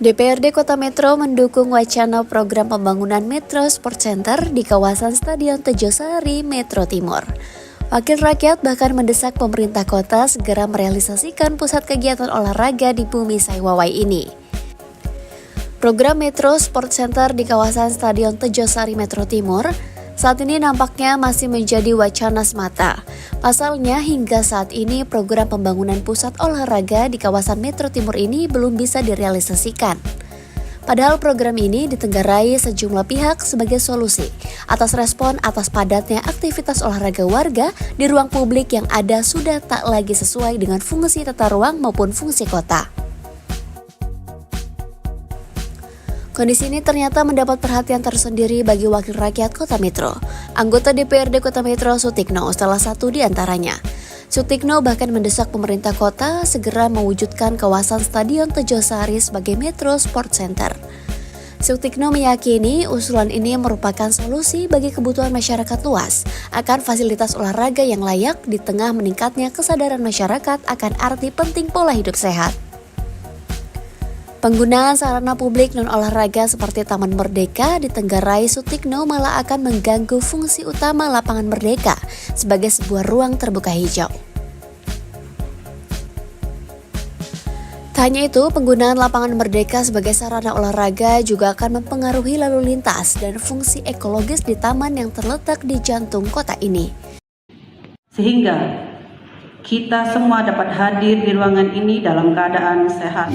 DPRD Kota Metro mendukung wacana program pembangunan Metro Sport Center di kawasan Stadion Tejosari, Metro Timur. Wakil rakyat bahkan mendesak pemerintah kota segera merealisasikan pusat kegiatan olahraga di Bumi Saiwawai ini. Program Metro Sport Center di kawasan Stadion Tejosari, Metro Timur saat ini nampaknya masih menjadi wacana semata. Pasalnya hingga saat ini program pembangunan pusat olahraga di kawasan Metro Timur ini belum bisa direalisasikan. Padahal program ini ditenggarai sejumlah pihak sebagai solusi atas respon atas padatnya aktivitas olahraga warga di ruang publik yang ada sudah tak lagi sesuai dengan fungsi tata ruang maupun fungsi kota. Kondisi ini ternyata mendapat perhatian tersendiri bagi Wakil Rakyat Kota Metro. Anggota DPRD Kota Metro Sutikno salah satu di antaranya. Sutikno bahkan mendesak pemerintah kota segera mewujudkan kawasan Stadion Tejosari sebagai Metro Sport Center. Sutikno meyakini usulan ini merupakan solusi bagi kebutuhan masyarakat luas akan fasilitas olahraga yang layak di tengah meningkatnya kesadaran masyarakat akan arti penting pola hidup sehat. Penggunaan sarana publik non-olahraga seperti Taman Merdeka ditenggarai Sutikno malah akan mengganggu fungsi utama lapangan Merdeka sebagai sebuah ruang terbuka hijau. Tak hanya itu, penggunaan lapangan Merdeka sebagai sarana olahraga juga akan mempengaruhi lalu lintas dan fungsi ekologis di taman yang terletak di jantung kota ini. Sehingga kita semua dapat hadir di ruangan ini dalam keadaan sehat.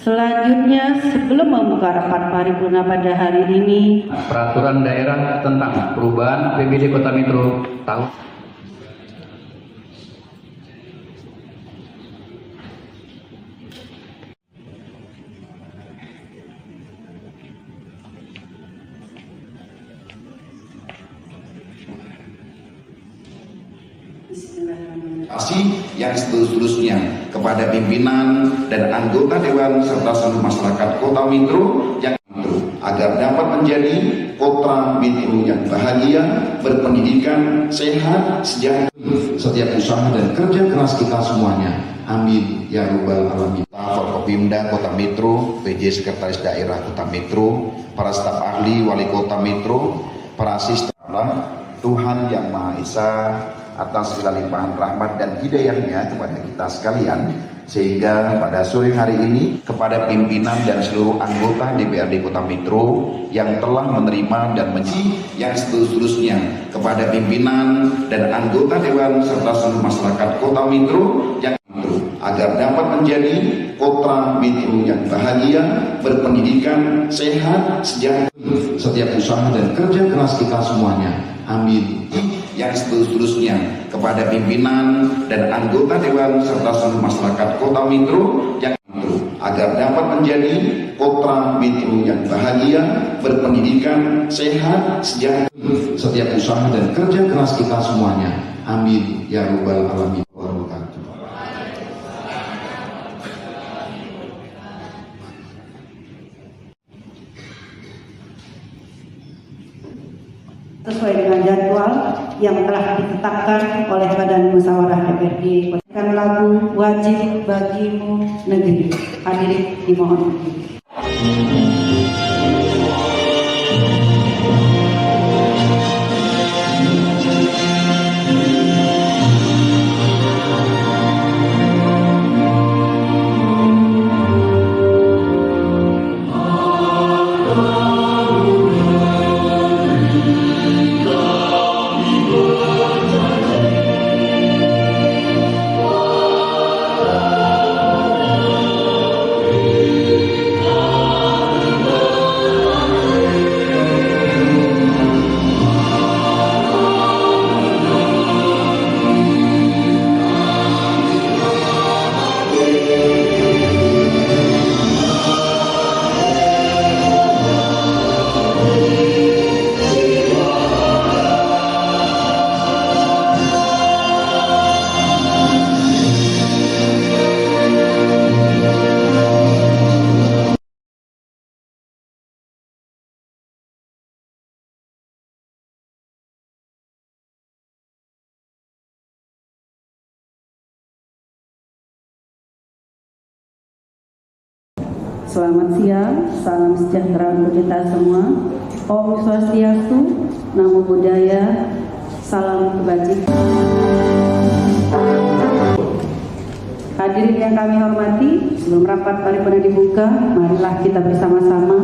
Selanjutnya, sebelum membuka rapat paripurna pada hari ini, Peraturan Daerah tentang Perubahan APBD Kota Metro tahun yang seterusnya kepada pimpinan dan anggota Dewan serta seluruh masyarakat Kota Metro yang agar dapat menjadi kota Metro yang bahagia, berpendidikan, sehat, sejahtera. Setiap usaha dan kerja keras kita semuanya. Amin ya Rabbal Alamin. Forkopimda Kota Metro, PJ Sekretaris Daerah Kota Metro, para staf ahli Wali Kota Metro, para asisten Tuhan Yang Maha Esa atas segala limpahan rahmat dan hidayahnya kepada kita sekalian, sehingga pada sore hari ini kepada pimpinan dan seluruh anggota DPRD Kota Metro yang telah menerima dan yang seterusnya kepada pimpinan dan anggota Dewan serta seluruh masyarakat Kota Metro yang agar dapat menjadi kota Metro yang bahagia, berpendidikan, sehat, sejahtera. Setiap usaha dan kerja keras kita semuanya. Amin. Yang seterusnya kepada pimpinan dan anggota Dewan serta seluruh masyarakat Kota Metro yang agar dapat menjadi kota Metro yang bahagia, berpendidikan, sehat, sejahtera. Setiap usaha dan kerja keras kita semuanya. Amin ya Rabbal Alamin. sesuai dengan jadwal yang telah ditetapkan oleh Badan Musyawarah DPRD. Kan lagu Wajib Bagimu Negeri. Hadirin dimohon. Selamat siang, salam sejahtera untuk kita semua. Om Swastiastu, Namo Buddhaya, salam kebajikan. Hadirin yang kami hormati, sebelum rapat paripurna dibuka, marilah kita bersama-sama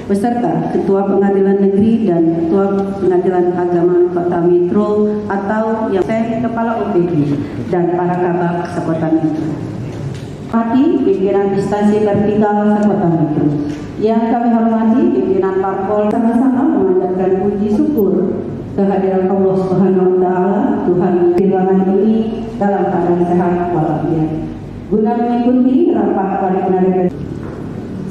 beserta Ketua Pengadilan Negeri dan Ketua Pengadilan Agama Kota Mitro atau yang saya Kepala OPD dan para kabak sekota Mitro. Hormati pimpinan instansi vertikal sekota Mitro. Yang kami hormati pimpinan parpol, sama-sama memanjatkan puji syukur kehadiran Allah Subhanahu wa taala Tuhan di ruangan ini dalam keadaan sehat walafiat. Guna mengikuti rapat paripurna DPRD.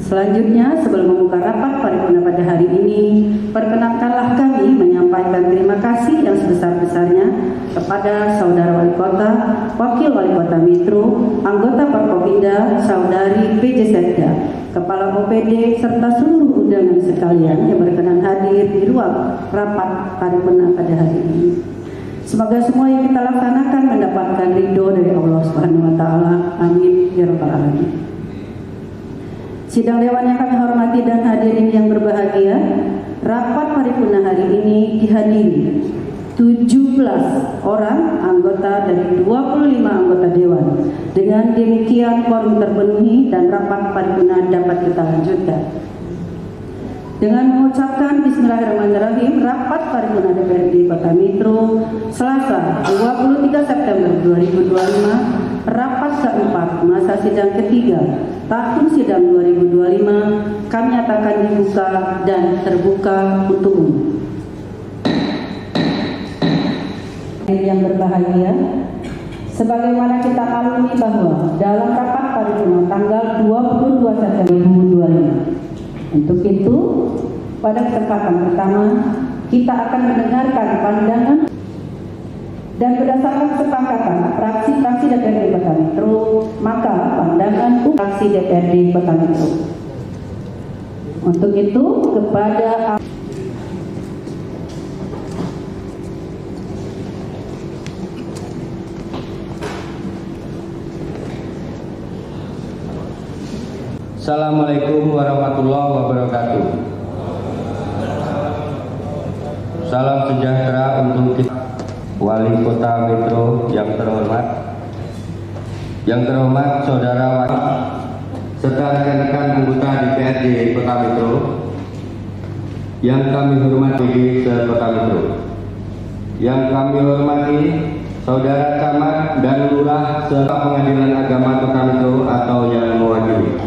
Selanjutnya, sebelum membuka rapat paripurna pada hari ini, perkenankanlah kami menyampaikan terima kasih yang sebesar-besarnya kepada Saudara Wali Kota, Wakil Wali Kota Mitro, anggota Forkopimda, Saudari PJ Sekda, Kepala OPD, serta seluruh undangan sekalian yang berkenan hadir di ruang rapat paripurna pada hari ini. Semoga semua yang kita laksanakan mendapatkan ridho dari Allah Subhanahu wa taala. Amin ya rabbal alamin. Sidang Dewan yang kami hormati dan hadirin yang berbahagia, rapat paripurna hari ini dihadiri 17 orang anggota dari 25 anggota Dewan. Dengan demikian quorum terpenuhi dan rapat paripurna dapat kita lanjutkan. Dengan mengucapkan Bismillahirrahmanirrahim, rapat paripurna DPRD Kota Mitro Selasa 23 September 2025, rapat keempat masa sidang ketiga tahun sidang 2025 kami nyatakan dibuka dan terbuka untuk umum. Yang berbahagia, sebagaimana kita maklumi bahwa dalam rapat paripurna tanggal 22 September 2025, untuk itu pada kesempatan pertama kita akan mendengarkan pandangan dan berdasarkan kesepakatan fraksi-fraksi DPRD Kota Mitro, maka pandangan fraksi DPRD Kota Mitro. Untuk itu kepada Assalamualaikum warahmatullahi wabarakatuh. Salam sejahtera untuk kita. Wali Kota Mitro yang terhormat Saudara Wali serta rekan-rekan anggota DPRD Kota Mitro yang kami hormati di Kota Mitro, yang kami hormati Saudara Camat dan Lurah serta Pengadilan Agama Kota Mitro atau yang mewakili,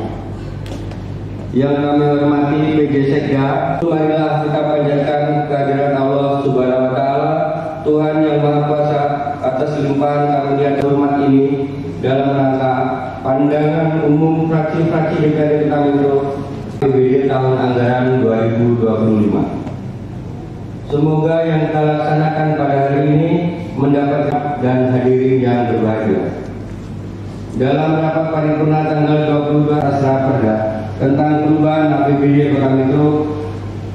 yang kami hormati PJ Sekda. Marilah kita panjatkan kehadiran Allah Subhanahu wa taala, Tuhan yang Maha Kuasa, atas limpahan karunia hormat ini dalam rangka pandangan umum fraksi-fraksi DPRD Kota Mitro PBD tahun anggaran 2025. Semoga yang kita laksanakan pada hari ini mendapat dan hadirin yang berbahagia. Dalam rapat paripurna tanggal 22 Raperda tentang perubahan APBD Kota Mitro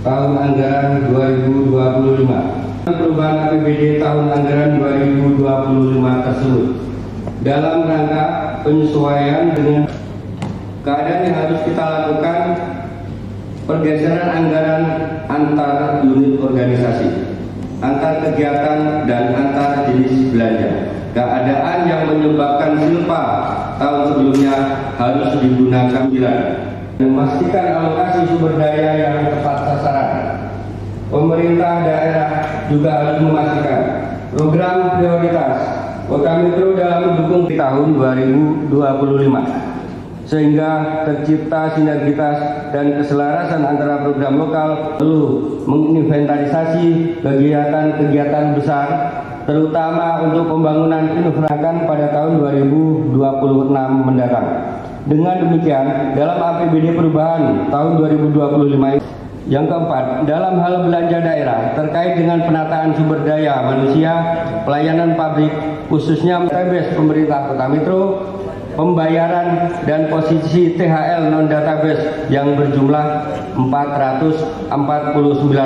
tahun anggaran 2025. Perubahan APBD tahun anggaran 2025 tersebut dalam rangka penyesuaian dengan keadaan yang harus kita lakukan, pergeseran anggaran antar unit organisasi, antar kegiatan dan antar jenis belanja. Keadaan yang menyebabkan silpa tahun sebelumnya harus digunakan dan memastikan alokasi sumber daya yang tepat sasaran. Pemerintah daerah juga harus memastikan program prioritas Kota Mitro dalam mendukung di tahun 2025 sehingga tercipta sinergitas dan keselarasan antara program lokal, perlu menginventarisasi kegiatan-kegiatan besar terutama untuk pembangunan infrastruktur pada tahun 2026 mendatang. Dengan demikian, dalam APBD perubahan tahun 2025 yang keempat, dalam hal belanja daerah terkait dengan penataan sumber daya manusia, pelayanan pabrik, khususnya database pemerintah Kota Metro, pembayaran dan posisi THL non-database yang berjumlah 449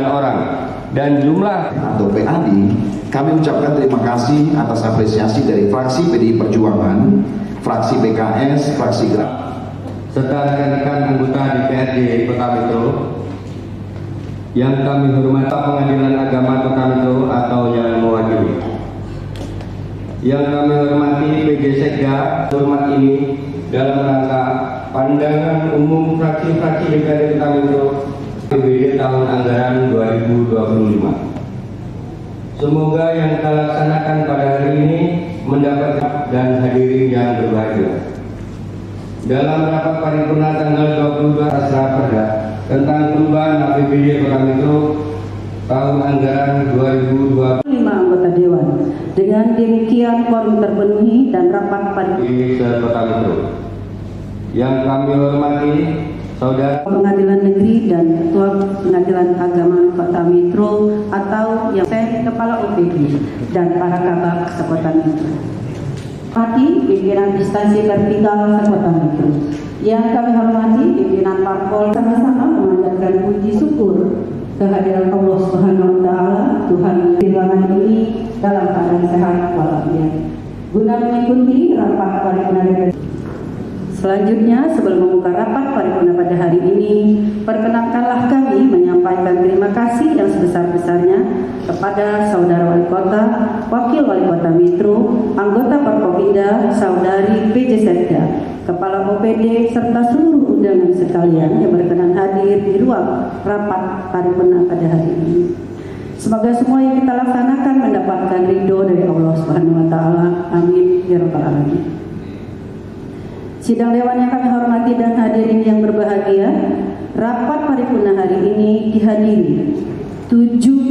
orang dan jumlah atau PAD, kami ucapkan terima kasih atas apresiasi dari fraksi PDI Perjuangan, fraksi PKS, fraksi Gerak, serta rekan-rekan anggota DPRD Kota Metro yang kami hormati Pengadilan Agama Kota Metro atau yang mewakili. Yang kami hormati PJ Sekda, hormat ini dalam rangka pandangan umum fraksi-fraksi DPRD Kota Metro APBD tahun anggaran 2025. Semoga yang kita laksanakan pada hari ini mendapat dan hadirin yang berbahagia. Dalam rapat paripurna tanggal 22 Raperda tentang perubahan APBD Kota Metro tahun anggaran 2025. 5 anggota Dewan. Dengan demikian quorum terpenuhi dan rapat paripurna Kota Metro. Yang kami hormati Saudara Pengadilan Negeri dan Ketua Pengadilan Agama Kota Metro atau yang Kepala OPD dan para kabak sekota Metro. Hormati pimpinan instansi vertikal sekota Metro. Yang kami hormati pimpinan parpol, sama-sama memanjatkan puji syukur kehadiran Allah Subhanahu wa taala, Tuhan ruangan ini dalam keadaan sehat walafiat. Guna mengikuti rapat paripurna DPRD. Selanjutnya, sebelum membuka rapat paripurna pada hari ini, perkenankanlah kami menyampaikan terima kasih yang sebesar-besarnya kepada Saudara Wali Kota, Wakil Wali Kota Metro, anggota Forkopimda, Saudari PJ Sekda, Kepala OPD, serta seluruh undangan sekalian yang berkenan hadir di ruang rapat paripurna pada hari ini. Semoga semua yang kita laksanakan mendapatkan ridho dari Allah Subhanahu wa taala. Amin ya rabbal alamin. Sidang Dewan yang kami hormati dan hadirin yang berbahagia, rapat paripurna hari ini dihadiri 17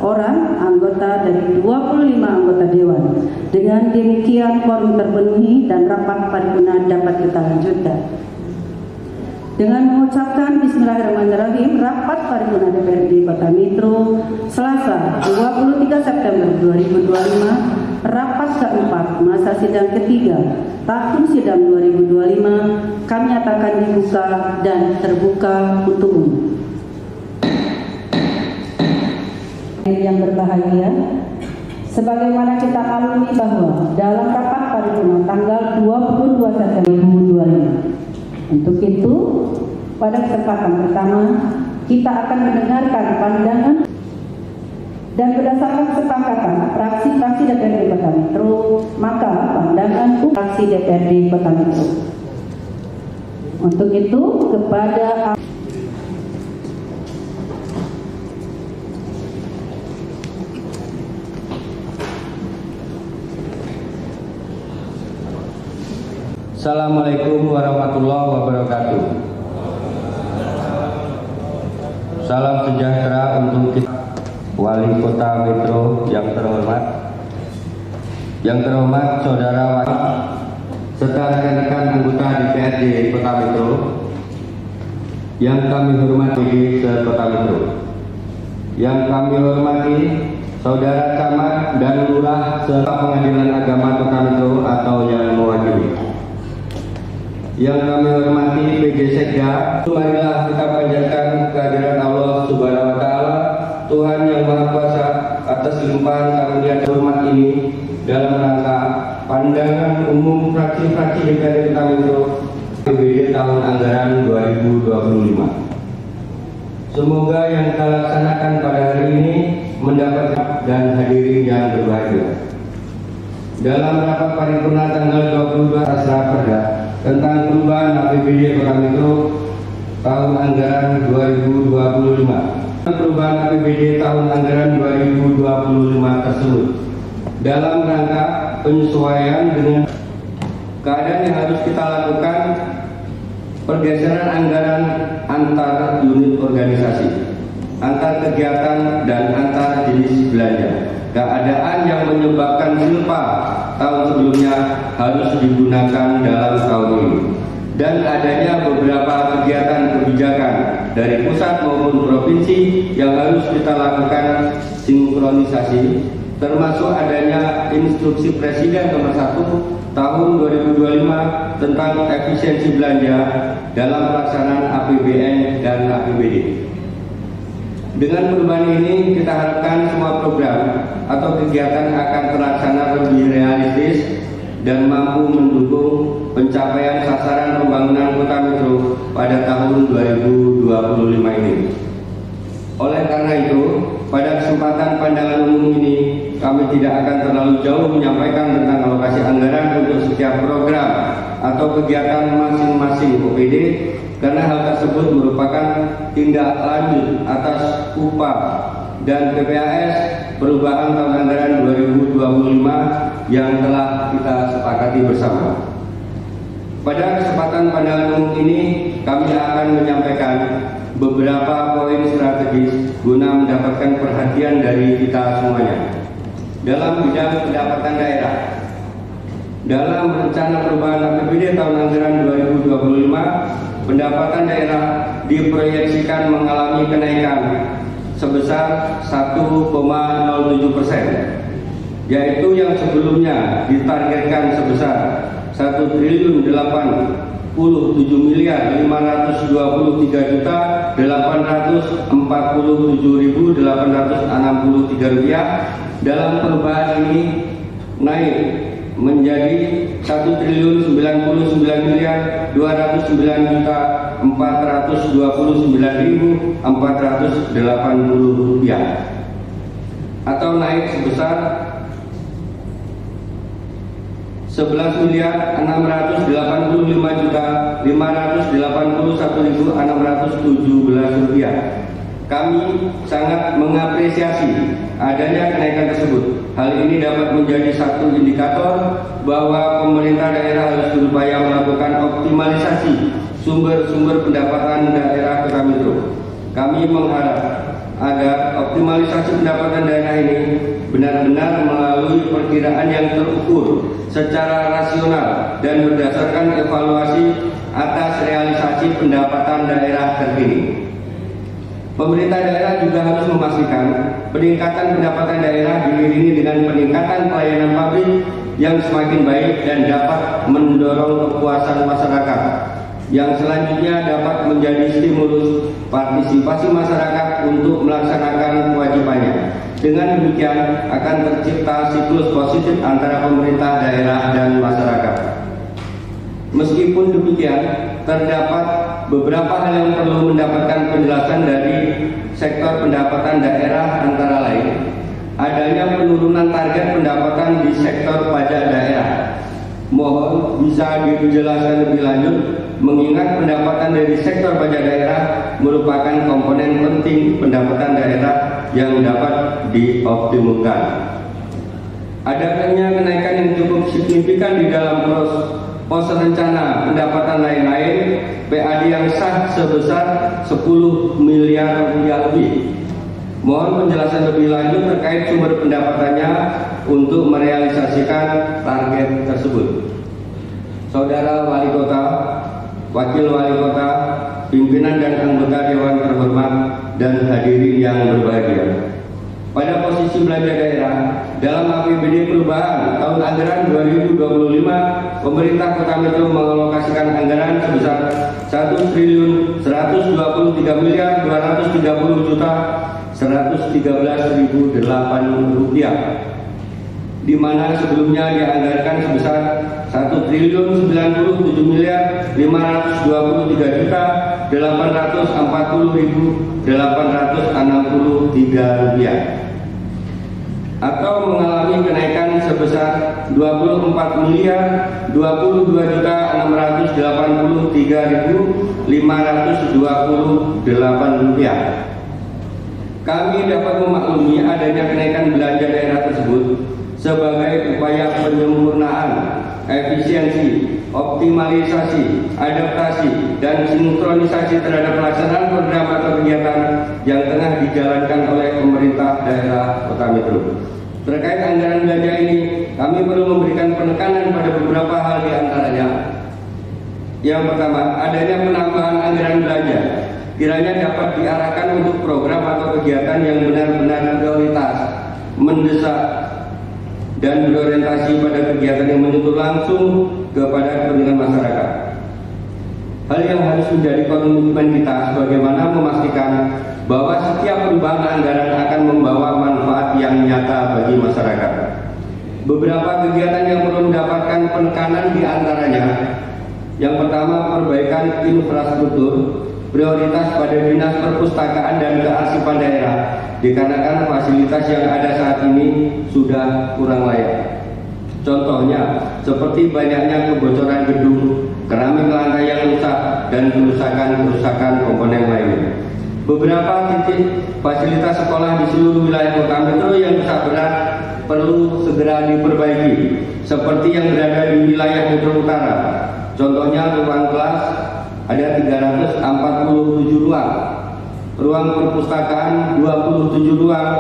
orang anggota dari 25 anggota Dewan. Dengan demikian quorum terpenuhi dan rapat paripurna dapat kita lanjutkan. Dengan mengucapkan Bismillahirrahmanirrahim, rapat paripurna DPRD Kota Metro Selasa 23 September 2025, rapat keempat masa sidang ketiga tahun sidang 2025 kami nyatakan dibuka dan terbuka untuk umum. Yang berbahagia, sebagaimana kita alami bahwa dalam rapat paripurna tanggal 22 September 2025, untuk itu pada kesempatan pertama kita akan mendengarkan pandangan dan berdasarkan kesepakatan fraksi-fraksi DPRD Kota Metro, maka pandangan fraksi DPRD Kota Metro. Untuk itu kepada Assalamualaikum warahmatullahi wabarakatuh. Salam sejahtera untuk kita, Wali Kota Metro yang terhormat, Saudara Wali, serta rekan-rekan anggota DPRD Kota Metro yang kami hormati se-Kota Metro. Yang kami hormati Saudara Camat dan Lurah se-Pengadilan Agama Kota Metro atau yang mewakili. Yang kami hormati PJ Sekda, marilah kita panjatkan kehadiran Allah Subhanahu wa taala, Tuhan yang Maha Kuasa, atas limpahan karunia dan hormat ini dalam rangka pandangan umum fraksi-fraksi DPRD Kota Metro APBD tahun anggaran 2025. Semoga yang kita laksanakan pada hari ini mendapat dan hadirin yang berbahagia. Dalam rapat paripurna tanggal 22 Raperda tentang perubahan APBD Kota Metro tahun anggaran 2025. Perubahan APBD tahun anggaran 2025 tersebut dalam rangka penyesuaian dengan keadaan yang harus kita lakukan, pergeseran anggaran antar unit organisasi, antar kegiatan dan antar jenis belanja. keadaan yang menyebabkan silpa tahun sebelumnya harus digunakan dalam tahun ini, dan adanya beberapa kegiatan kebijakan dari pusat maupun provinsi yang harus kita lakukan sinkronisasi, termasuk adanya instruksi Presiden nomor 1 tahun 2025 tentang efisiensi belanja dalam pelaksanaan APBN dan APBD. Dengan perubahan ini, kita harapkan semua program atau kegiatan akan terlaksana lebih realistis dan mampu mendukung pencapaian sasaran pembangunan Kota Metro pada tahun 2025 ini. Oleh karena itu, pada kesempatan pandangan umum ini, kami tidak akan terlalu jauh menyampaikan tentang alokasi anggaran untuk setiap program atau kegiatan masing-masing OPD, karena hal tersebut merupakan tindak lanjut atas UPA dan PPAS perubahan tahun anggaran 2025 yang telah kita sepakati bersama. Pada kesempatan pandangan umum ini, kami akan menyampaikan beberapa poin strategis guna mendapatkan perhatian dari kita semuanya. Dalam bidang pendapatan daerah, dalam rencana perubahan APBD tahun anggaran 2025, pendapatan daerah diproyeksikan mengalami kenaikan sebesar 1,07%, yaitu yang sebelumnya ditargetkan sebesar 1.083.847.863 rupiah. Dalam perubahan ini naik menjadi 1.099.209.429.480 rupiah, atau naik sebesar 11.685.581.617 rupiah. Kami sangat mengapresiasi adanya kenaikan tersebut. Hal ini dapat menjadi satu indikator bahwa pemerintah daerah harus berupaya melakukan optimalisasi sumber-sumber pendapatan daerah Kota Metro. Kami mengharap agar optimalisasi pendapatan daerah ini benar-benar melalui perkiraan yang terukur secara rasional dan berdasarkan evaluasi atas realisasi pendapatan daerah terkini. Pemerintah daerah juga harus memastikan peningkatan pendapatan daerah diiringi dengan peningkatan pelayanan publik yang semakin baik dan dapat mendorong kepuasan masyarakat, yang selanjutnya dapat menjadi stimulus partisipasi masyarakat untuk melaksanakan kewajibannya. Dengan demikian akan tercipta siklus positif antara pemerintah daerah dan masyarakat. Meskipun demikian, terdapat beberapa hal yang perlu mendapatkan penjelasan dari sektor pendapatan daerah, antara lain adanya penurunan target pendapatan di sektor pajak daerah. Mohon bisa dijelaskan lebih lanjut, mengingat pendapatan dari sektor pajak daerah merupakan komponen penting pendapatan daerah yang dapat dioptimalkan. Adanya kenaikan yang cukup signifikan di dalam pos rencana pendapatan lain-lain PAD yang sah sebesar 10 miliar rupiah lebih. Mohon penjelasan lebih lanjut terkait sumber pendapatannya untuk merealisasikan target tersebut. Saudara Wali Kota, Wakil Wali Kota, pimpinan dan anggota Dewan terhormat, dan hadirin yang berbahagia. Pada posisi belanja daerah dalam APBD perubahan tahun anggaran 2025, pemerintah Kota Metro mengalokasikan anggaran sebesar 1.223.130.113.008 rupiah, di mana sebelumnya dianggarkan sebesar 1.097.520.840.863 rupiah, atau mengalami kenaikan sebesar 24.222.683.528 rupiah. Kami dapat memaklumi adanya kenaikan belanja daerah tersebut sebagai upaya penyempurnaan, efisiensi, optimalisasi, adaptasi, dan sinkronisasi terhadap pelaksanaan program atau kegiatan yang tengah dijalankan oleh pemerintah daerah Kota Metro. Terkait anggaran belanja ini, kami perlu memberikan penekanan pada beberapa hal di antaranya. Yang pertama, adanya penambahan anggaran belanja kiranya dapat diarahkan untuk program atau kegiatan yang benar-benar prioritas, mendesak, dan berorientasi pada kegiatan yang menyentuh langsung kepada kepentingan masyarakat. Hal yang harus menjadi komitmen kita sebagaimana memastikan bahwa setiap perubahan anggaran akan membawa manfaat yang nyata bagi masyarakat. Beberapa kegiatan yang perlu mendapatkan penekanan di antaranya: yang pertama, perbaikan infrastruktur, prioritas pada dinas perpustakaan dan kearsipan daerah, dikarenakan fasilitas yang ada saat ini sudah kurang layak. Contohnya, seperti banyaknya kebocoran gedung, keramik lantai yang rusak, dan kerusakan komponen lainnya. Beberapa titik fasilitas sekolah di seluruh wilayah Kota Metro yang rusak berat perlu segera diperbaiki, seperti yang berada di wilayah Metro Utara. Contohnya, ruang kelas ada 347 ruang perpustakaan 27 ruang,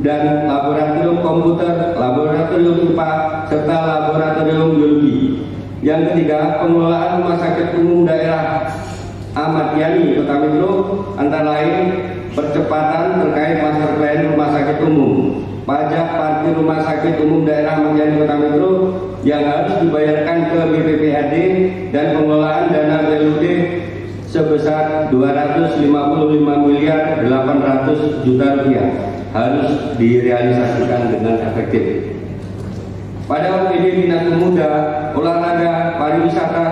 dan laboratorium komputer, laboratorium IPA, serta laboratorium biologi. Yang ketiga, pengelolaan rumah sakit umum daerah Ahmad Yani Kota Metro, antara lain percepatan terkait master plan rumah sakit umum, pajak parkir rumah sakit umum daerah Ahmad Yani Kota Metro yang harus dibayarkan ke BPPAD, dan pengelolaan dana BLUD sebesar 255 miliar 800 juta rupiah harus direalisasikan dengan efektif. Pada OPD Dinas Pemuda, Olahraga, Pariwisata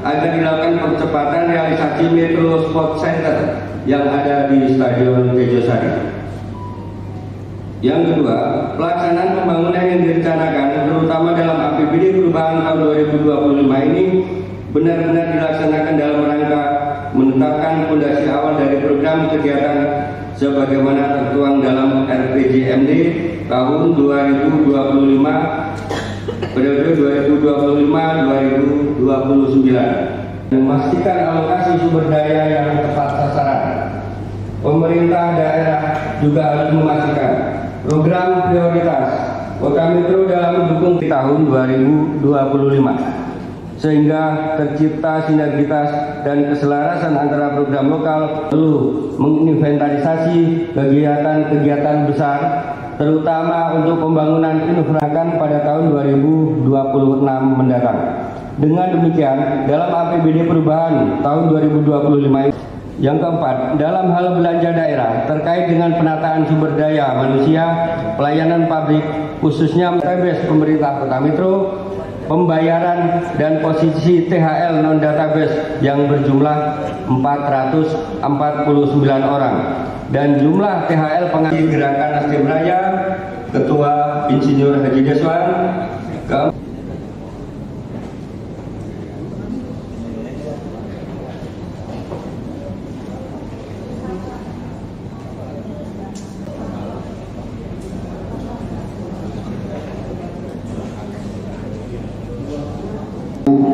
agar dilakukan percepatan realisasi Metro Sport Center yang ada di Stadion Tejosari. Yang kedua, pelaksanaan pembangunan yang direncanakan terutama dalam APBD perubahan tahun 2025 ini benar-benar dilaksanakan dalam rangka menetapkan fondasi awal dari program kegiatan sebagaimana tertuang dalam RPJMD tahun 2025 periode 2025-2029, memastikan alokasi sumber daya yang tepat sasaran. Pemerintah daerah juga harus memastikan program prioritas Kota Metro dalam mendukung di tahun 2025, sehingga tercipta sinergitas dan keselarasan antara program lokal. Perlu menginventarisasi kegiatan-kegiatan besar, terutama untuk pembangunan infrastruktur pada tahun 2026 mendatang. Dengan demikian, dalam APBD perubahan tahun 2025 yang keempat, dalam hal belanja daerah terkait dengan penataan sumber daya manusia, pelayanan publik, khususnya database pemerintah Kota Metro, pembayaran dan posisi THL non-database yang berjumlah 449 orang, dan jumlah THL pengasih Gerakan Nasdem Raya, Ketua Insinyur Haji Deswan.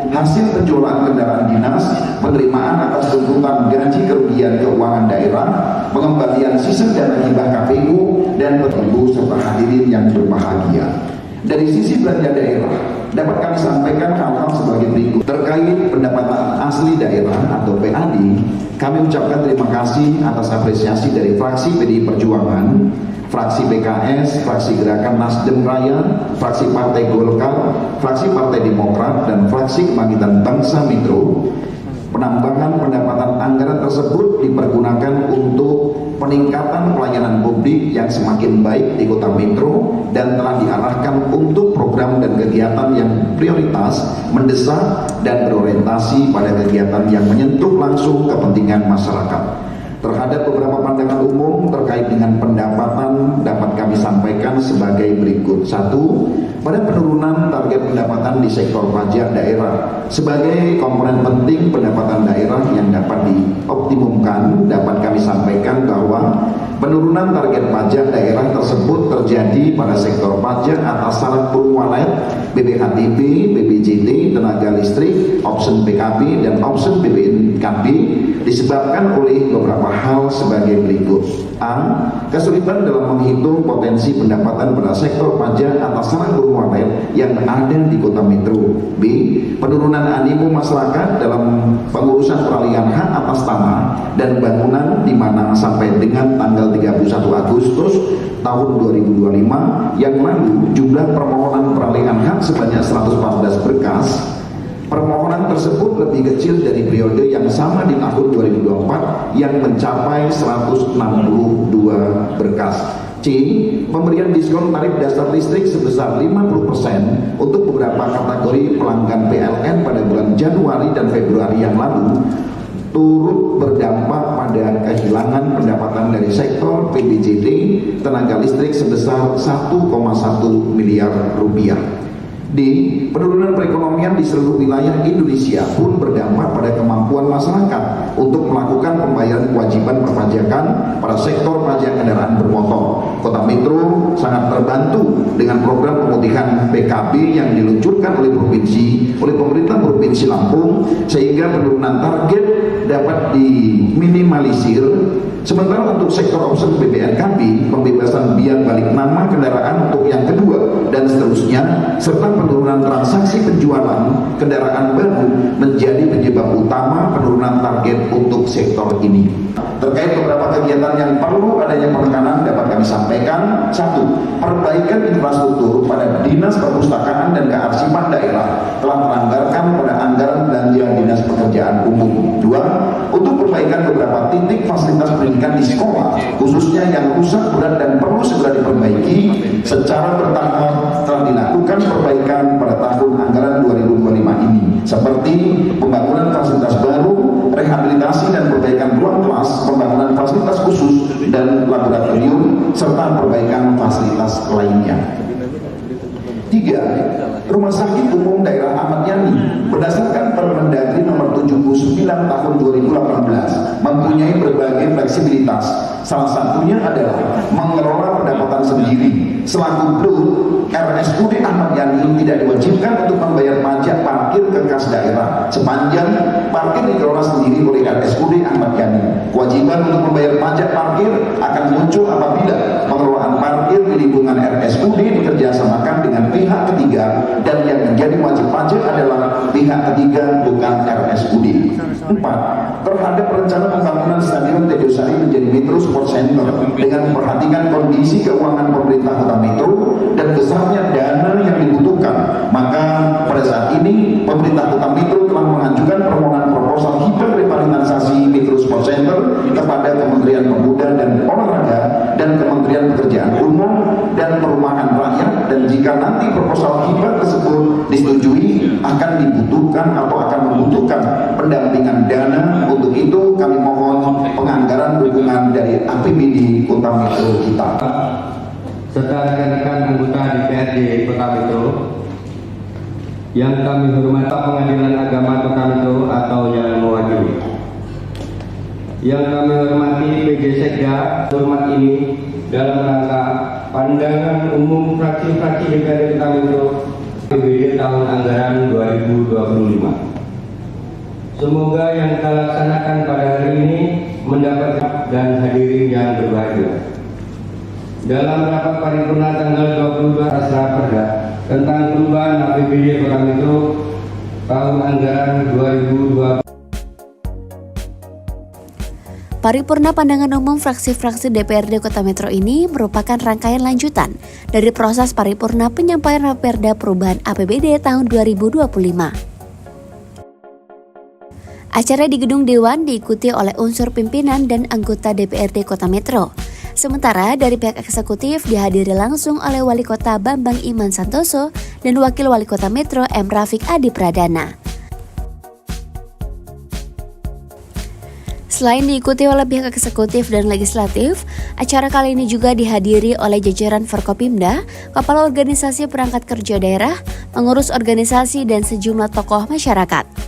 Hasil penjualan kendaraan dinas, penerimaan atas tuntutan gaji kerugian keuangan daerah, pengembalian sisa dana hibah KPU, dan ibu serta hadirin yang berbahagia. Dari sisi belanja daerah, dapat kami sampaikan hal-hal sebagai berikut. Terkait pendapatan asli daerah atau PAD, kami ucapkan terima kasih atas apresiasi dari fraksi PDI Perjuangan, fraksi PKS, fraksi Gerakan Nasdem Raya, fraksi Partai Golkar, fraksi Partai Demokrat, dan fraksi Kebangkitan Bangsa Metro. Penambahan pendapatan anggaran tersebut dipergunakan untuk peningkatan pelayanan publik yang semakin baik di Kota Metro, dan telah diarahkan untuk program dan kegiatan yang prioritas, mendesak, dan berorientasi pada kegiatan yang menyentuh langsung kepentingan masyarakat. Terhadap beberapa pandangan umum terkait dengan pendapatan dapat kami sampaikan sebagai berikut. 1. Pada penurunan target pendapatan di sektor pajak daerah sebagai komponen penting pendapatan daerah yang dapat dioptimumkan, dapat kami sampaikan bahwa penurunan target pajak daerah tersebut terjadi pada sektor pajak atas syarat perwalet, BPHTB, BPJT, tenaga listrik, option PKB, dan option BPNKB disebabkan oleh beberapa hal sebagai berikut. A. Kesulitan dalam menghitung potensi pendapatan pada sektor pajak atas tanah bermuatan yang ada di kota metro. B. Penurunan animo masyarakat dalam pengurusan peralihan hak atas tanah dan bangunan di mana sampai dengan tanggal 31 Agustus tahun 2025 yang lalu jumlah permohonan peralihan hak sebanyak 114 berkas. Permohonan tersebut lebih kecil dari periode yang sama di tahun 2024 yang mencapai 162 berkas. C. Pemberian diskon tarif dasar listrik sebesar 50% untuk beberapa kategori pelanggan PLN pada bulan Januari dan Februari yang lalu turut berdampak pada kehilangan pendapatan dari sektor PBJD tenaga listrik sebesar 1,1 miliar rupiah. D. Penurunan perekonomian di seluruh wilayah Indonesia pun berdampak pada kemampuan masyarakat untuk melakukan pembayaran kewajiban perpajakan pada sektor pajak kendaraan bermotor. Kota Metro sangat terbantu dengan program pemutihan PKB yang diluncurkan oleh pemerintah Provinsi Lampung, sehingga penurunan target dapat diminimalisir. Sementara untuk sektor option BPNKB, pembebasan biaya balik nama kendaraan untuk yang kedua dan seterusnya, serta penurunan transaksi penjualan kendaraan baru menjadi penyebab utama penurunan target untuk sektor ini. Terkait beberapa kegiatan yang perlu adanya penekanan dapat kami sampaikan. 1. Perbaikan infrastruktur pada Dinas Perpustakaan dan Kearsipan Daerah telah teranggarkan pada anggaran belanja Dinas Pekerjaan Umum. 2. Untuk perbaikan beberapa titik fasilitas pendidikan di sekolah, khususnya yang rusak berat dan perlu segera diperbaiki, secara bertahap telah dilakukan perbaikan pada tahun anggaran 2025 ini, seperti pembangunan fasilitas baru, rehabilitasi dan perbaikan ruang kelas, pembangunan fasilitas khusus dan laboratorium, serta perbaikan fasilitas lainnya. 3. Rumah Sakit Umum Daerah Ahmad Yani berdasarkan Permendagri nomor 79 tahun 2018 mempunyai berbagai fleksibilitas. Salah satunya adalah mengelola pendapatan sendiri. Selaku grup, RSUD Ahmad Yani tidak diwajibkan untuk membayar pajak parkir ke kas daerah sepanjang parkir dikelola sendiri oleh RSUD Ahmad Yani. Kewajiban untuk membayar pajak parkir akan muncul apabila pengelolaan parkir di lingkungan RSUD dikerjasamakan dengan pihak ketiga dan yang menjadi wajib pajak adalah pihak ketiga, bukan RSUD. 4. Terhadap rencana pembangunan Stadion Tejosari menjadi Metro Sport Center dengan memperhatikan kondisi keuangan pemerintah Kota Metro dan besarnya dana yang dibutuhkan, maka pada saat ini pemerintah Kota Metro telah mengajukan permohonan proposal hibah revitalisasi Metro Sport Center kepada Kementerian Pemuda dan Olahraga dan Kementerian Pekerjaan Umum dan Perumahan Rakyat, dan jika nanti proposal hibah tersebut disetujui akan dibutuhkan atau akan membutuhkan pendampingan dana. Untuk itu kami mohon penganggaran dukungan dari APBD Kota Metro kita. Serta rekan-rekan anggota DPRD Kota Metro yang kami hormati, Pengadilan Agama Kota Metro atau yang mewakili. Yang kami hormati PJ Sekda, hormat ini dalam rangka pandangan umum fraksi-fraksi DPRD Kota Metro APBD tahun anggaran 2025. Semoga yang kita laksanakan pada hari ini mendapat dan hadirin yang berbahagia. Dalam rapat paripurna tanggal 22 Raperda tentang perubahan APBD Kota Metro tahun anggaran 2020. Paripurna Pandangan Umum fraksi-fraksi DPRD Kota Metro ini merupakan rangkaian lanjutan dari proses paripurna penyampaian Raperda perubahan APBD tahun 2025. Acara di Gedung Dewan diikuti oleh unsur pimpinan dan anggota DPRD Kota Metro. Sementara dari pihak eksekutif dihadiri langsung oleh Wali Kota Bambang Iman Santoso dan Wakil Wali Kota Metro M. Rafiq Adi Pradana. Selain diikuti oleh pihak eksekutif dan legislatif, acara kali ini juga dihadiri oleh jajaran Forkopimda, Kepala Organisasi Perangkat Kerja Daerah, pengurus organisasi dan sejumlah tokoh masyarakat.